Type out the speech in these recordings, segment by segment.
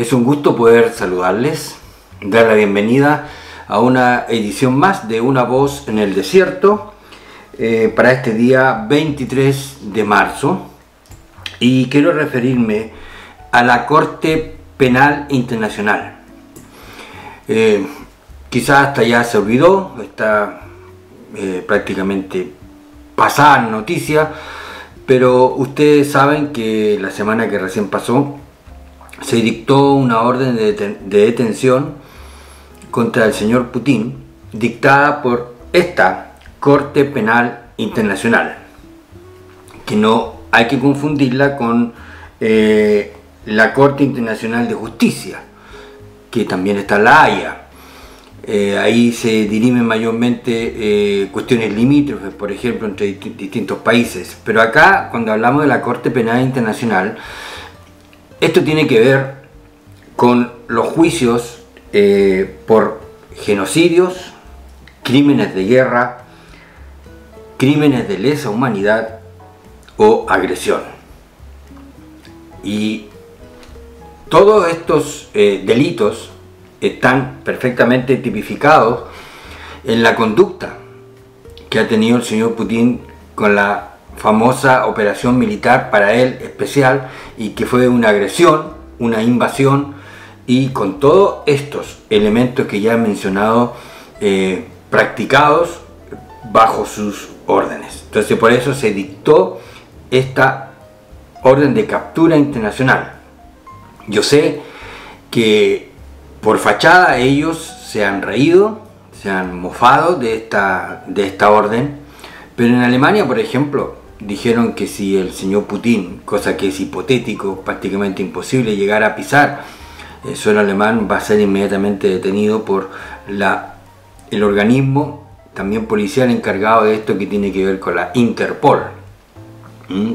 Es un gusto poder saludarles, dar la bienvenida a una edición más de Una Voz en el Desierto para este día 23 de marzo, y quiero referirme a la Corte Penal Internacional. Quizás hasta ya se olvidó, está prácticamente pasada la noticia, pero ustedes saben que la semana que recién pasó se dictó una orden de detención contra el señor Putin, dictada por esta Corte Penal Internacional, que no hay que confundirla con la Corte Internacional de Justicia, que también está en La Haya. Ahí se dirimen mayormente cuestiones limítrofes, por ejemplo, entre distintos países. Pero acá, cuando hablamos de la Corte Penal Internacional, esto tiene que ver con los juicios por genocidios, crímenes de guerra, crímenes de lesa humanidad o agresión. Y todos estos delitos están perfectamente tipificados en la conducta que ha tenido el señor Putin con la famosa operación militar para él especial, y que fue una agresión, una invasión, y con todos estos elementos que ya he mencionado practicados bajo sus órdenes. Entonces por eso se dictó esta orden de captura internacional. Yo sé que por fachada ellos se han reído, se han mofado de esta orden, pero en Alemania, por ejemplo, dijeron que si el señor Putin, cosa que es hipotético, prácticamente imposible, llegara a pisar el suelo alemán, va a ser inmediatamente detenido por el organismo también policial encargado de esto, que tiene que ver con la Interpol,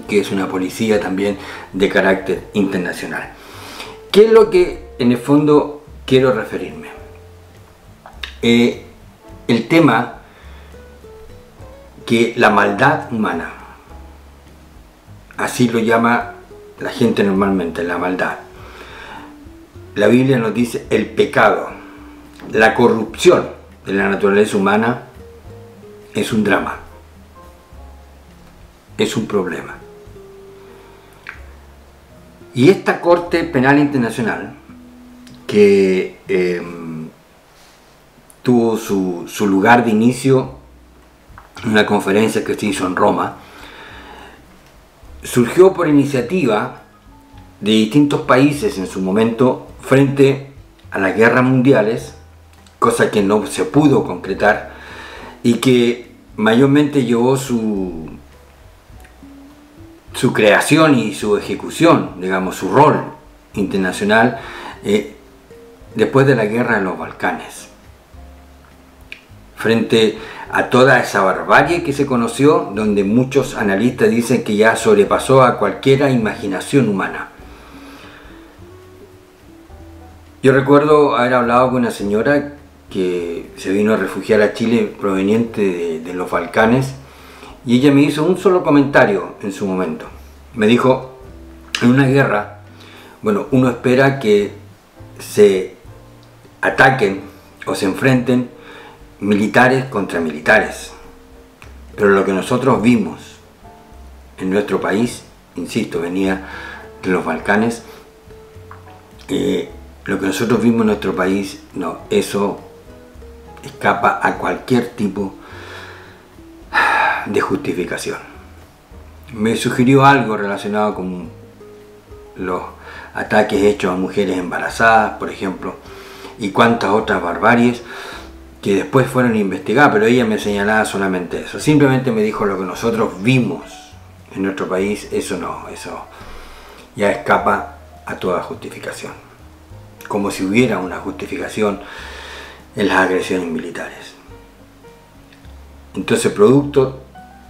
que es una policía también de carácter internacional. ¿Qué es lo que en el fondo quiero referirme? El tema que la maldad humana, así lo llama la gente normalmente, la maldad. La Biblia nos dice el pecado, la corrupción de la naturaleza humana es un drama, es un problema. Y esta Corte Penal Internacional, que tuvo su lugar de inicio en una conferencia que se hizo en Roma, surgió por iniciativa de distintos países en su momento frente a las guerras mundiales, cosa que no se pudo concretar, y que mayormente llevó su creación y su ejecución, digamos, su rol internacional después de la guerra en los Balcanes. Frente a toda esa barbarie que se conoció, donde muchos analistas dicen que ya sobrepasó a cualquier imaginación humana. Yo recuerdo haber hablado con una señora que se vino a refugiar a Chile proveniente de los Balcanes, y ella me hizo un solo comentario en su momento. Me dijo: en una guerra, bueno, uno espera que se ataquen o se enfrenten militares contra militares, pero lo que nosotros vimos en nuestro país, insisto, venía de los Balcanes, lo que nosotros vimos en nuestro país, no, eso escapa a cualquier tipo de justificación. Me sugirió algo relacionado con los ataques hechos a mujeres embarazadas, por ejemplo, y cuantas otras barbaries que después fueron investigadas, pero ella me señalaba solamente eso. Simplemente me dijo: lo que nosotros vimos en nuestro país, eso no, eso ya escapa a toda justificación. Como si hubiera una justificación en las agresiones militares. Entonces, producto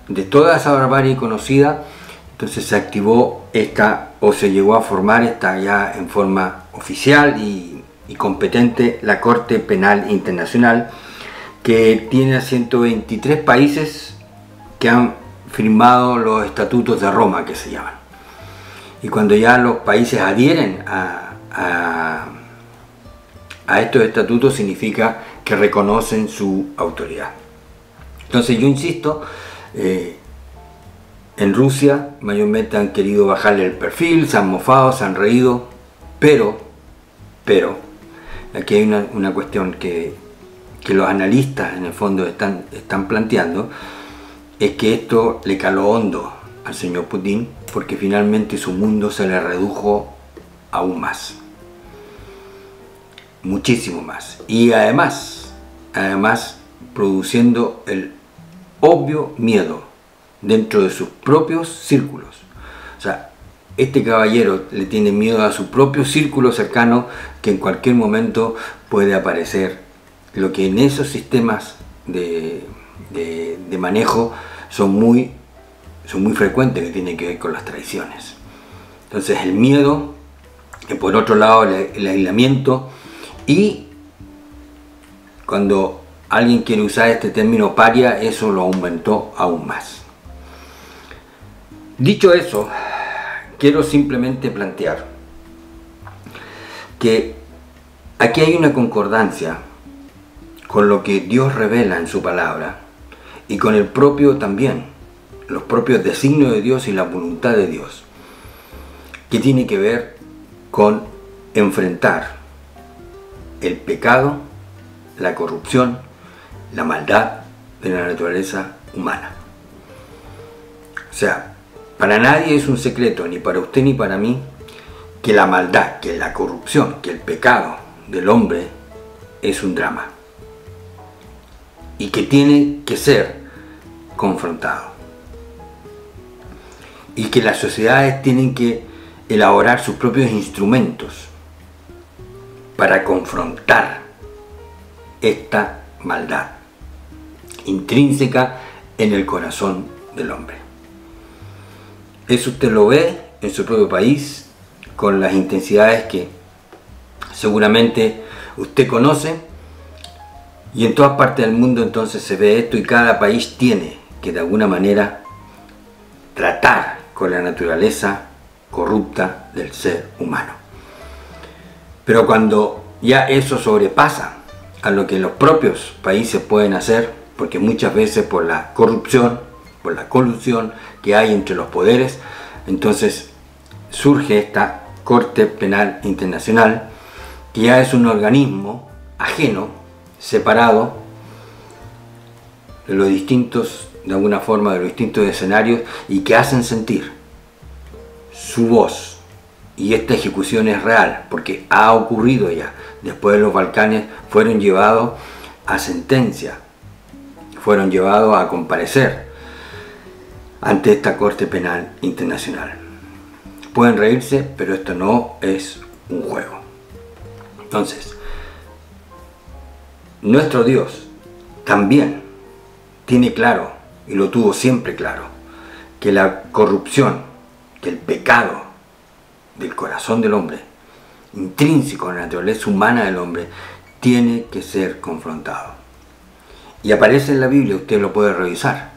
de toda esa barbarie conocida, entonces se activó esta, o se llegó a formar esta ya en forma oficial y competente, la Corte Penal Internacional, que tiene a 123 países que han firmado los estatutos de Roma, que se llaman. Y cuando ya los países adhieren a a estos estatutos significa que reconocen su autoridad. Entonces yo insisto, en Rusia mayormente han querido bajarle el perfil, se han mofado, se han reído, pero aquí hay una cuestión que los analistas en el fondo están planteando, es que esto le caló hondo al señor Putin, porque finalmente su mundo se le redujo aún más, muchísimo más, y además produciendo el obvio miedo dentro de sus propios círculos. O sea, este caballero le tiene miedo a su propio círculo cercano, que en cualquier momento puede aparecer lo que en esos sistemas de manejo son muy frecuentes, que tienen que ver con las traiciones. Entonces el miedo, y por otro lado el aislamiento, y cuando alguien quiere usar este término paria, eso lo aumentó aún más. Dicho eso, quiero simplemente plantear que aquí hay una concordancia con lo que Dios revela en su palabra y con el propio también, los propios designios de Dios y la voluntad de Dios, que tiene que ver con enfrentar el pecado, la corrupción, la maldad de la naturaleza humana. O sea, para nadie es un secreto, ni para usted ni para mí, que la maldad, que la corrupción, que el pecado del hombre es un drama y que tiene que ser confrontado, y que las sociedades tienen que elaborar sus propios instrumentos para confrontar esta maldad intrínseca en el corazón del hombre. Eso usted lo ve en su propio país, con las intensidades que seguramente usted conoce, y en todas partes del mundo entonces se ve esto, y cada país tiene que de alguna manera tratar con la naturaleza corrupta del ser humano. Pero cuando ya eso sobrepasa a lo que los propios países pueden hacer, porque muchas veces por la corrupción, por la colusión que hay entre los poderes, entonces surge esta Corte Penal Internacional, que ya es un organismo ajeno, separado de los distintos, de alguna forma, de los distintos escenarios, y que hacen sentir su voz. Y esta ejecución es real, porque ha ocurrido ya. Después de los Balcanes fueron llevados a sentencia, fueron llevados a comparecer ante esta Corte Penal Internacional. Pueden reírse, pero esto no es un juego. Entonces, nuestro Dios también tiene claro, y lo tuvo siempre claro, que la corrupción, que el pecado del corazón del hombre, intrínseco en la naturaleza humana del hombre, tiene que ser confrontado. Y aparece en la Biblia, usted lo puede revisar,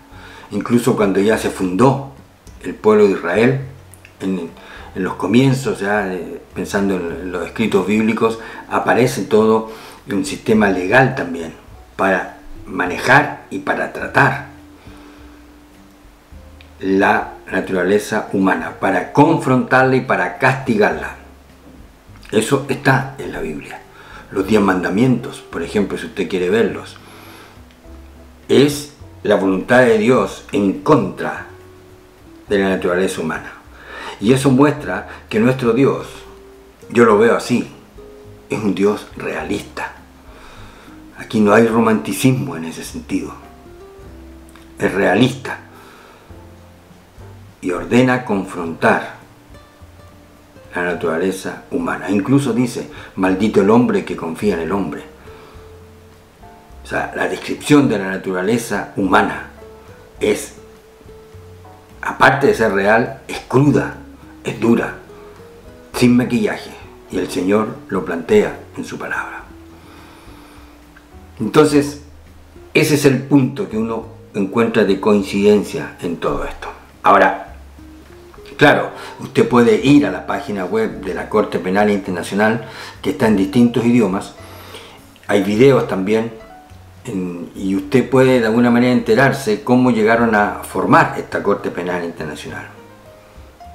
incluso cuando ya se fundó el pueblo de Israel, en los comienzos, ya pensando en los escritos bíblicos, aparece todo un sistema legal también para manejar y para tratar la naturaleza humana, para confrontarla y para castigarla. Eso está en la Biblia. Los 10 mandamientos, por ejemplo, si usted quiere verlos, es la voluntad de Dios en contra de la naturaleza humana. Y eso muestra que nuestro Dios, yo lo veo así, es un Dios realista. Aquí no hay romanticismo en ese sentido. Es realista. Y ordena confrontar la naturaleza humana. Incluso dice, maldito el hombre que confía en el hombre. O sea, la descripción de la naturaleza humana es, aparte de ser real, es cruda, es dura, sin maquillaje. Y el Señor lo plantea en su palabra. Entonces, ese es el punto que uno encuentra de coincidencia en todo esto. Ahora, Claro, usted puede ir a la página web de la Corte Penal Internacional, que está en distintos idiomas. Hay videos también, y usted puede de alguna manera enterarse cómo llegaron a formar esta Corte Penal Internacional.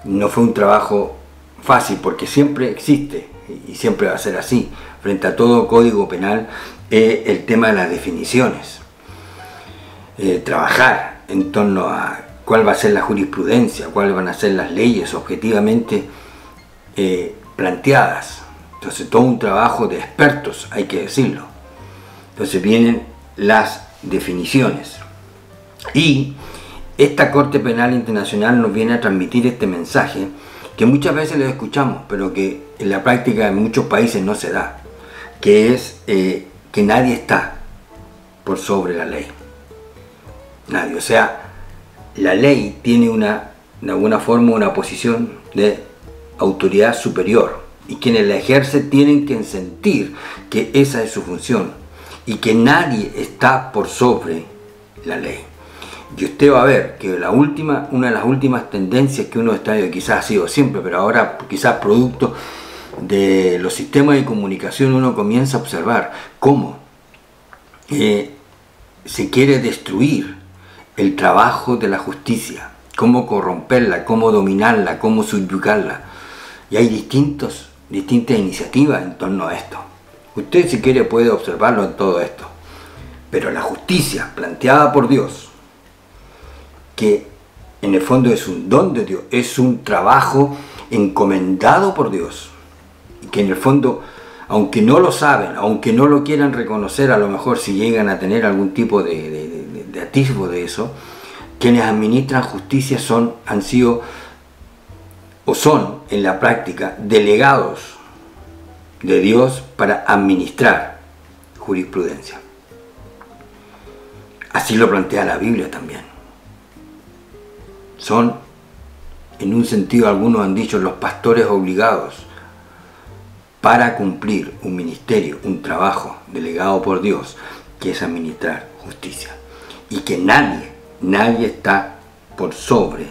No fue un trabajo fácil, porque siempre existe, y siempre va a ser así, frente a todo código penal, el tema de las definiciones. Trabajar en torno a cuál va a ser la jurisprudencia, cuáles van a ser las leyes objetivamente planteadas. Entonces, todo un trabajo de expertos, hay que decirlo. Entonces vienen las definiciones. Y esta Corte Penal Internacional nos viene a transmitir este mensaje que muchas veces lo escuchamos, pero que en la práctica en muchos países no se da, que es que nadie está por sobre la ley. Nadie. O sea, la ley tiene de alguna forma una posición de autoridad superior, y quienes la ejercen tienen que sentir que esa es su función y que nadie está por sobre la ley. Y usted va a ver que una de las últimas tendencias que uno está, quizás ha sido siempre, pero ahora quizás producto de los sistemas de comunicación, uno comienza a observar cómo se quiere destruir el trabajo de la justicia, cómo corromperla, cómo dominarla, cómo subyugarla. Y hay distintas iniciativas en torno a esto. Usted, si quiere, puede observarlo en todo esto. Pero la justicia planteada por Dios, que en el fondo es un don de Dios, es un trabajo encomendado por Dios, y que en el fondo, aunque no lo saben, aunque no lo quieran reconocer, a lo mejor si llegan a tener algún tipo de atisbo de eso, quienes administran justicia han sido o son en la práctica delegados de Dios para administrar jurisprudencia. Así lo plantea la Biblia también. Son, en un sentido, algunos han dicho, los pastores obligados para cumplir un ministerio, un trabajo delegado por Dios, que es administrar justicia. Y que nadie está por sobre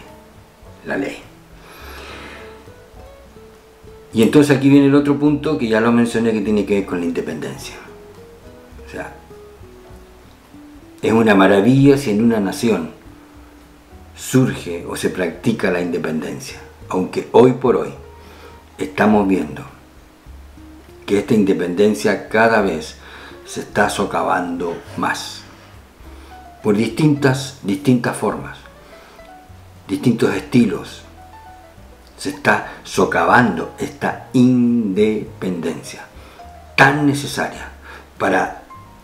la ley. Y entonces aquí viene el otro punto que ya lo mencioné, que tiene que ver con la independencia. O sea, es una maravilla si en una nación surge o se practica la independencia, aunque hoy por hoy estamos viendo que esta independencia cada vez se está socavando más, por distintas formas, distintos estilos. Se está socavando esta independencia tan necesaria para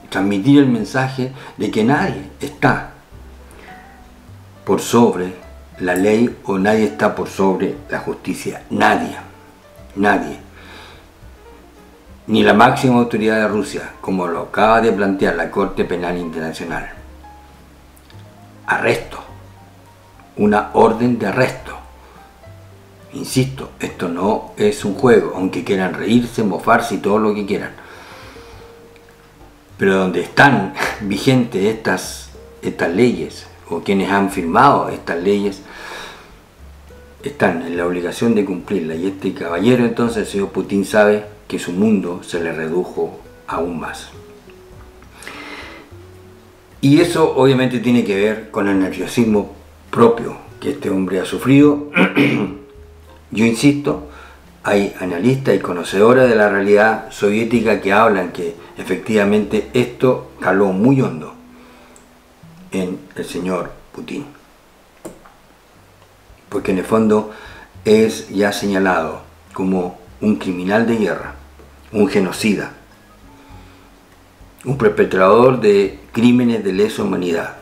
transmitir el mensaje de que nadie está por sobre la ley o nadie está por sobre la justicia. Nadie. Ni la máxima autoridad de Rusia, como lo acaba de plantear la Corte Penal Internacional. Arresto. Una orden de arresto. Insisto, esto no es un juego, aunque quieran reírse, mofarse y todo lo que quieran. Pero donde están vigentes estas leyes, o quienes han firmado estas leyes, están en la obligación de cumplirla. Y este caballero, entonces, el señor Putin, sabe que su mundo se le redujo aún más. Y eso obviamente tiene que ver con el nerviosismo propio que este hombre ha sufrido. Yo insisto, hay analistas y conocedores de la realidad soviética que hablan que efectivamente esto caló muy hondo en el señor Putin, porque en el fondo es ya señalado como un criminal de guerra, un genocida, un perpetrador de crímenes de lesa humanidad,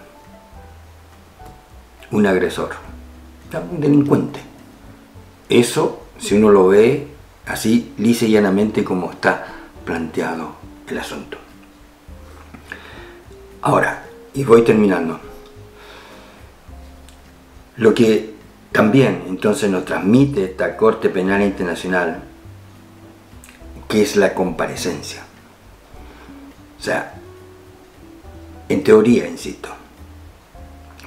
un agresor, un delincuente. Eso, si uno lo ve así lisa y llanamente como está planteado el asunto. Ahora, y voy terminando, lo que también entonces nos transmite esta Corte Penal Internacional, que es la comparecencia. O sea, en teoría, insisto,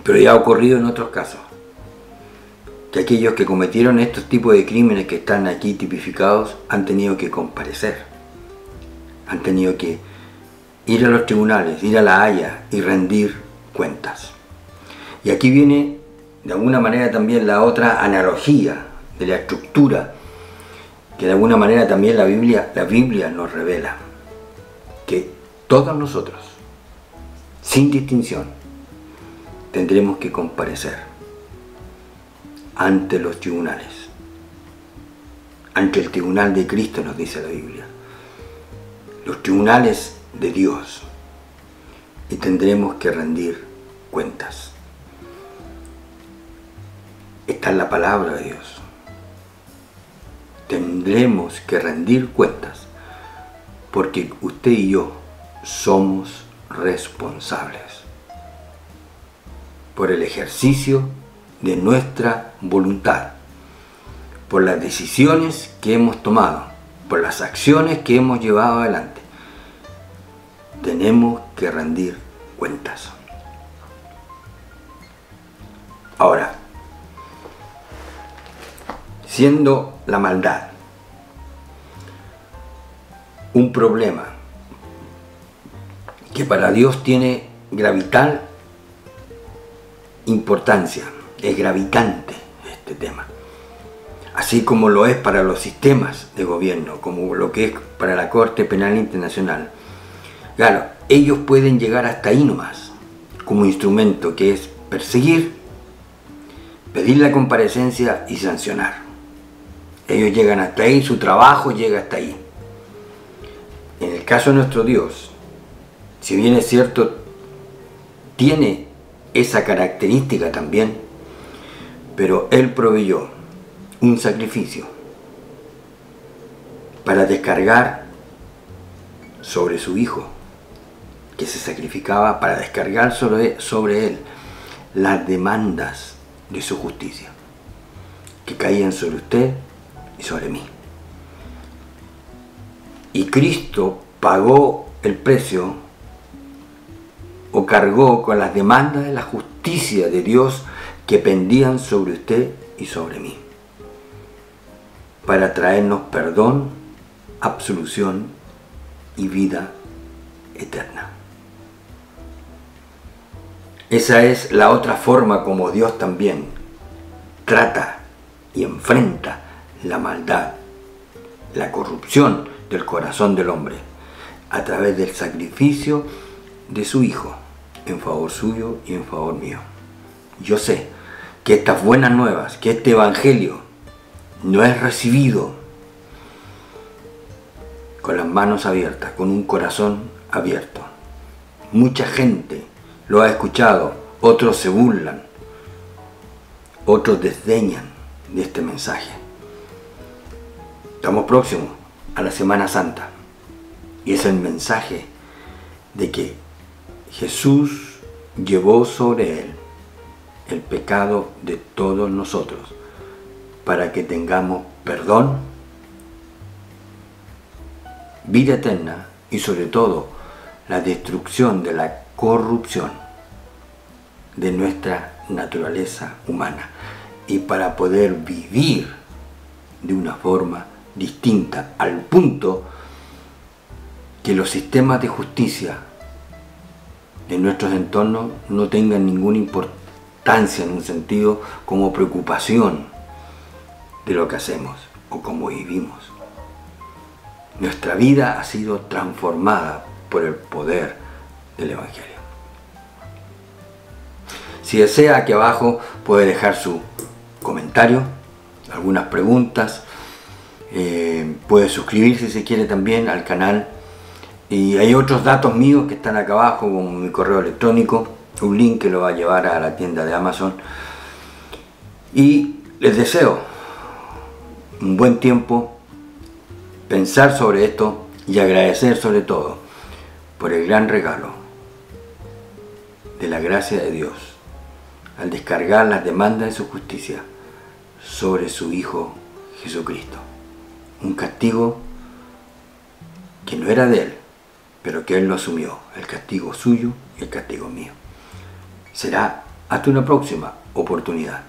pero ya ha ocurrido en otros casos, que aquellos que cometieron estos tipos de crímenes que están aquí tipificados han tenido que comparecer, han tenido que ir a los tribunales, ir a la Haya y rendir cuentas. Y aquí viene de alguna manera también la otra analogía de la estructura que de alguna manera también la Biblia nos revela, que todos nosotros, sin distinción, tendremos que comparecer ante los tribunales, ante el tribunal de Cristo, nos dice la Biblia, los tribunales de Dios, y tendremos que rendir cuentas. Esta es la palabra de Dios. Tendremos que rendir cuentas porque usted y yo somos responsables por el ejercicio de nuestra voluntad, por las decisiones que hemos tomado, por las acciones que hemos llevado adelante. Tenemos que rendir cuentas. Ahora, siendo la maldad un problema que para Dios tiene gravital importancia, es gravitante este tema, así como lo es para los sistemas de gobierno, como lo que es para la Corte Penal Internacional. Claro, ellos pueden llegar hasta ahí nomás, como instrumento que es perseguir, pedir la comparecencia y sancionar. Ellos llegan hasta ahí, su trabajo llega hasta ahí. En el caso de nuestro Dios, si bien es cierto, tiene esa característica también, pero Él proveyó un sacrificio para descargar sobre su Hijo, que se sacrificaba para descargar sobre Él las demandas de su justicia, que caían sobre usted y sobre mí. Y Cristo pagó el precio o cargó con las demandas de la justicia de Dios que pendían sobre usted y sobre mí, para traernos perdón, absolución y vida eterna. Esa es la otra forma como Dios también trata y enfrenta la maldad, la corrupción del corazón del hombre, a través del sacrificio de su Hijo, en favor suyo y en favor mío. Yo sé que estas buenas nuevas, que este Evangelio no es recibido con las manos abiertas, con un corazón abierto. Mucha gente lo ha escuchado, otros se burlan, otros desdeñan de este mensaje. Estamos próximos a la Semana Santa y es el mensaje de que Jesús llevó sobre Él el pecado de todos nosotros para que tengamos perdón, vida eterna y sobre todo la destrucción de la corrupción de nuestra naturaleza humana, y para poder vivir de una forma distinta, al punto que los sistemas de justicia de nuestros entornos no tengan ninguna importancia en un sentido como preocupación de lo que hacemos o cómo vivimos. Nuestra vida ha sido transformada por el poder del Evangelio. Si desea, aquí abajo puede dejar su comentario, algunas preguntas, puede suscribirse si quiere también al canal, y hay otros datos míos que están acá abajo, como mi correo electrónico, un link que lo va a llevar a la tienda de Amazon, y les deseo un buen tiempo, pensar sobre esto y agradecer sobre todo por el gran regalo de la gracia de Dios al descargar las demandas de su justicia sobre su Hijo Jesucristo. Un castigo que no era de Él, pero que Él lo asumió, el castigo suyo y el castigo mío. Será hasta una próxima oportunidad.